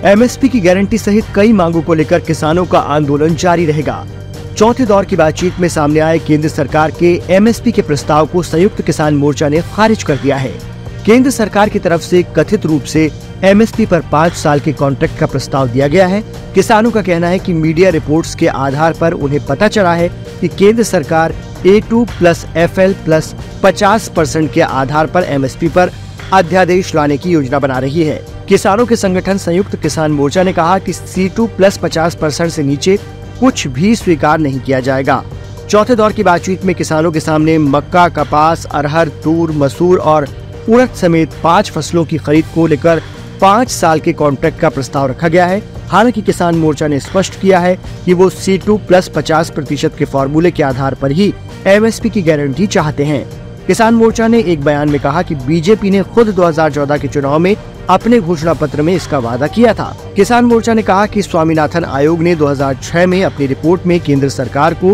MSP की guarantee सहित कई मांगों को लेकर किसानों का आंदोलन जारी रहेगा। चौथे दौर की बातचीत में सामने आए केंद्र सरकार के एमएसपी के प्रस्ताव को संयुक्त किसान मोर्चा ने खारिज कर दिया है। केंद्र सरकार की तरफ से कथित रूप से एमएसपी पर 5 साल के कॉन्ट्रैक्ट का प्रस्ताव दिया गया है। किसानों का कहना है कि मीडिया रिपोर्ट्स के आधार पर उन्हें पता चला है कि केंद्र सरकार A2 प्लस FL प्लस 50% के आधार पर एमएसपी पर अध्यादेश लाने की योजना बना रही है। किसानों के संगठन संयुक्त किसान मोर्चा ने कहा कि C2 प्लस 50% से नीचे कुछ भी स्वीकार नहीं किया जाएगा। चौथे दौर की बातचीत में किसानों के सामने मक्का, कपास, अरहर, तूर, मसूर और उड़द समेत 5 फसलों की खरीद को लेकर 5 साल के कॉन्ट्रैक्ट का प्रस्ताव रखा गया है। हालांकि किसान मोर्चा ने स्पष्ट किया है कि वो C2 प्लस 50% के फॉर्मूले के आधार पर ही एमएसपी की गारंटी चाहते हैं। किसान मोर्चा ने एक बयान में कहा कि बीजेपी ने खुद 2014 के चुनाव में अपने घोषणा पत्र में इसका वादा किया था। किसान मोर्चा ने कहा कि स्वामीनाथन आयोग ने 2006 में अपनी रिपोर्ट में केंद्र सरकार को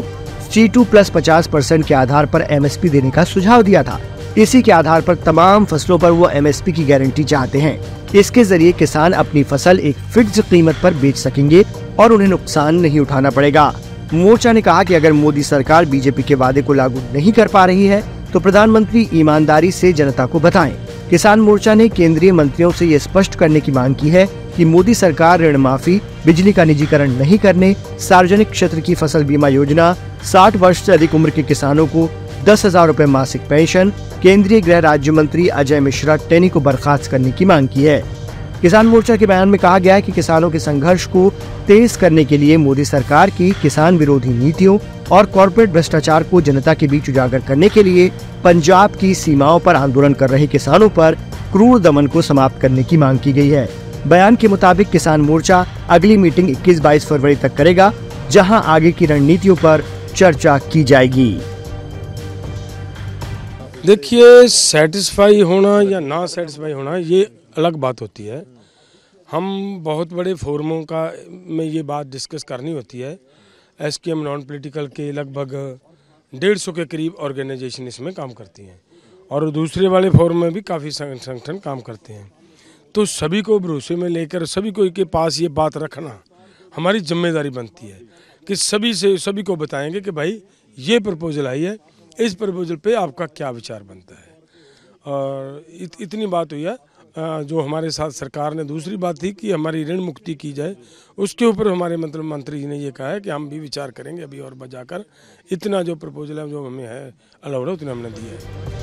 C2 प्लस 50% के आधार पर एमएसपी देने का सुझाव दिया था। इसी के आधार पर तमाम फसलों पर वो एमएसपी की गारंटी चाहते हैं। इसके जरिए किसान अपनी फसल एक फिक्स कीमत पर बेच सकेंगे और उन्हें नुकसान नहीं उठाना पड़ेगा। मोर्चा ने कहा कि अगर मोदी सरकार बीजेपी के वादे को लागू नहीं कर पा रही है तो प्रधानमंत्री ईमानदारी से जनता को बताएं। किसान मोर्चा ने केंद्रीय मंत्रियों से ये स्पष्ट करने की मांग की है कि मोदी सरकार ऋण माफी, बिजली का निजीकरण नहीं करने, सार्वजनिक क्षेत्र की फसल बीमा योजना, 60 वर्ष से अधिक उम्र के किसानों को 10,000 रुपए मासिक पेंशन, केंद्रीय गृह राज्य मंत्री अजय मिश्रा टेनी को बर्खास्त करने की मांग की है। किसान मोर्चा के बयान में कहा गया है कि किसानों के संघर्ष को तेज करने के लिए मोदी सरकार की किसान विरोधी नीतियों और कॉर्पोरेट भ्रष्टाचार को जनता के बीच उजागर करने के लिए पंजाब की सीमाओं पर आंदोलन कर रहे किसानों पर क्रूर दमन को समाप्त करने की मांग की गई है। बयान के मुताबिक किसान मोर्चा अगली मीटिंग 21-22 फरवरी तक करेगा, जहां आगे की रणनीतियों पर चर्चा की जाएगी। देखिए, सेटिस्फाई होना या ना सेटिस्फाई होना ये अलग बात होती है। हम बहुत बड़े फोरमों का में ये बात डिस्कस करनी होती है। SKM नॉन पॉलिटिकल के लगभग 150 के करीब ऑर्गेनाइजेशन इसमें काम करती हैं और दूसरे वाले फोरम में भी काफ़ी संगठन काम करते हैं। तो सभी को भरोसे में लेकर सभी को के पास ये बात रखना हमारी जिम्मेदारी बनती है कि सभी को बताएंगे कि भाई ये प्रपोजल आई है, इस प्रपोजल पे आपका क्या विचार बनता है। और इतनी बात हुई है। जो हमारे साथ सरकार ने दूसरी बात थी कि हमारी ऋण मुक्ति की जाए, उसके ऊपर हमारे मंत्री जी ने ये कहा है कि हम भी विचार करेंगे अभी और बजाकर। इतना जो प्रपोजल है जो हमें है अलाउड है उतना हमने दिया है।